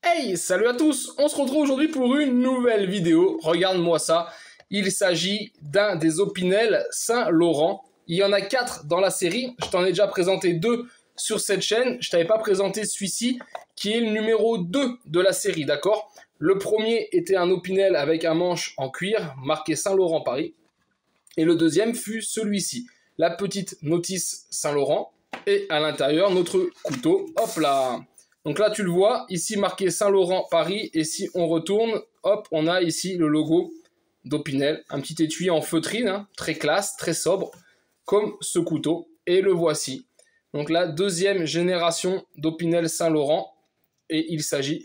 Hey, salut à tous! On se retrouve aujourd'hui pour une nouvelle vidéo. Regarde-moi ça. Il s'agit d'un des Opinel Saint-Laurent. Il y en a 4 dans la série. Je t'en ai déjà présenté 2 sur cette chaîne. Je t'avais pas présenté celui-ci qui est le numéro 2 de la série, d'accord? Le premier était un Opinel avec un manche en cuir marqué Saint-Laurent Paris. Et le deuxième fut celui-ci. La petite notice Saint-Laurent. Et à l'intérieur, notre couteau. Hop là! Donc là, tu le vois, ici marqué Saint-Laurent Paris. Et si on retourne, hop, on a ici le logo d'Opinel. Un petit étui en feutrine, hein, très classe, très sobre, comme ce couteau. Et le voici. Donc la deuxième génération d'Opinel Saint-Laurent. Et il s'agit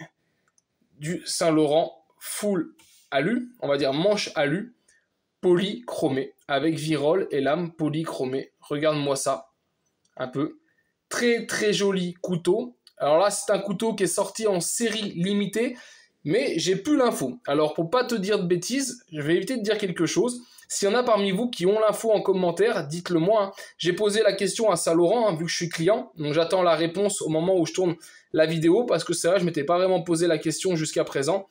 du Saint-Laurent full alu, on va dire manche alu, polychromé, avec virole et lame polychromée. Regarde-moi ça, un peu. Très très joli couteau. Alors là, c'est un couteau qui est sorti en série limitée, mais j'ai plus l'info. Alors pour pas te dire de bêtises, je vais éviter de dire quelque chose. S'il y en a parmi vous qui ont l'info en commentaire, dites-le moi. Hein. J'ai posé la question à Saint-Laurent, hein, vu que je suis client. Donc j'attends la réponse au moment où je tourne la vidéo, parce que c'est vrai, je m'étais pas vraiment posé la question jusqu'à présent.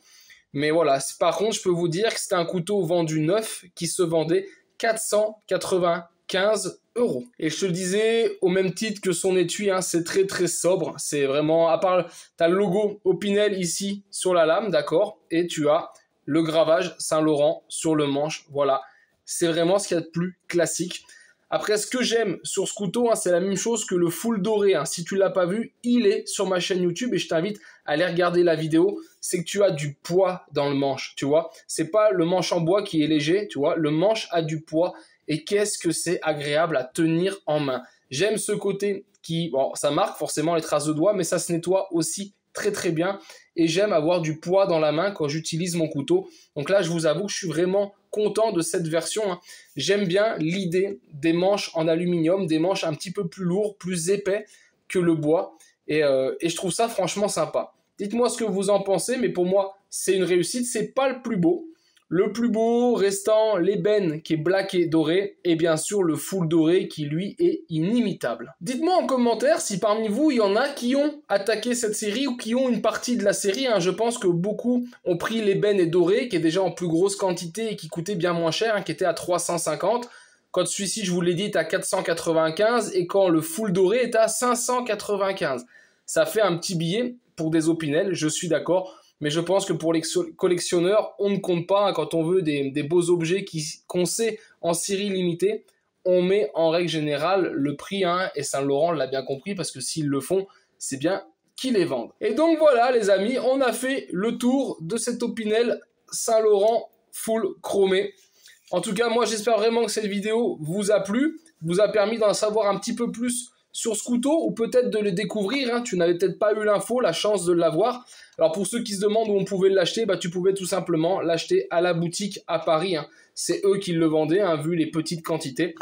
Mais voilà, par contre, je peux vous dire que c'était un couteau vendu neuf qui se vendait 495 €. Et je te le disais, au même titre que son étui, hein, c'est très très sobre. C'est vraiment, à part, tu as le logo Opinel ici sur la lame, d'accord? Et tu as le gravage Saint-Laurent sur le manche. Voilà, c'est vraiment ce qu'il y a de plus classique. Après, ce que j'aime sur ce couteau, hein, c'est la même chose que le full doré. Hein. Si tu ne l'as pas vu, il est sur ma chaîne YouTube et je t'invite à aller regarder la vidéo. C'est que tu as du poids dans le manche, tu vois. C'est pas le manche en bois qui est léger, tu vois. Le manche a du poids et qu'est-ce que c'est agréable à tenir en main. J'aime ce côté qui, bon, ça marque forcément les traces de doigts, mais ça se nettoie aussi très très bien. Et j'aime avoir du poids dans la main quand j'utilise mon couteau. Donc là, je vous avoue que je suis vraiment content de cette version. Hein. J'aime bien l'idée des manches en aluminium, des manches un petit peu plus lourds, plus épais que le bois. Et je trouve ça franchement sympa. Dites-moi ce que vous en pensez, mais pour moi, c'est une réussite. C'est pas le plus beau. Le plus beau restant l'ébène qui est black et doré, et bien sûr le full doré qui lui est inimitable. Dites-moi en commentaire si parmi vous il y en a qui ont attaqué cette série ou qui ont une partie de la série. Hein. Je pense que beaucoup ont pris l'ébène et doré qui est déjà en plus grosse quantité et qui coûtait bien moins cher, hein, qui était à 350. Quand celui-ci, je vous l'ai dit, est à 495 et quand le full doré est à 595. Ça fait un petit billet pour des Opinel, je suis d'accord. Mais je pense que pour les collectionneurs, on ne compte pas. Hein, quand on veut des beaux objets qu'on sait en série limitée, on met en règle générale le prix. Hein, et Saint-Laurent l'a bien compris parce que s'ils le font, c'est bien qu'ils les vendent. Et donc voilà les amis, on a fait le tour de cet Opinel Saint-Laurent full chromé. En tout cas, moi j'espère vraiment que cette vidéo vous a plu, vous a permis d'en savoir un petit peu plus sur ce couteau, ou peut-être de le découvrir, hein. Tu n'avais peut-être pas eu l'info, la chance de l'avoir. Alors pour ceux qui se demandent où on pouvait l'acheter, bah, tu pouvais tout simplement l'acheter à la boutique à Paris. Hein. C'est eux qui le vendaient, hein, vu les petites quantités.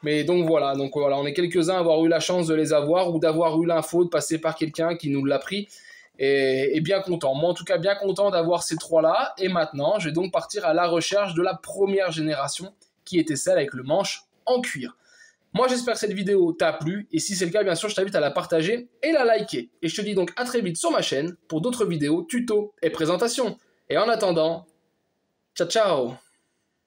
Mais donc voilà, on est quelques-uns à avoir eu la chance de les avoir, ou d'avoir eu l'info, de passer par quelqu'un qui nous l'a pris. Et bien content. Moi en tout cas bien content d'avoir ces trois-là. Et maintenant, je vais donc partir à la recherche de la première génération, qui était celle avec le manche en cuir. Moi, j'espère que cette vidéo t'a plu, et si c'est le cas, bien sûr, je t'invite à la partager et la liker. Et je te dis donc à très vite sur ma chaîne pour d'autres vidéos, tutos et présentations. Et en attendant, ciao ciao!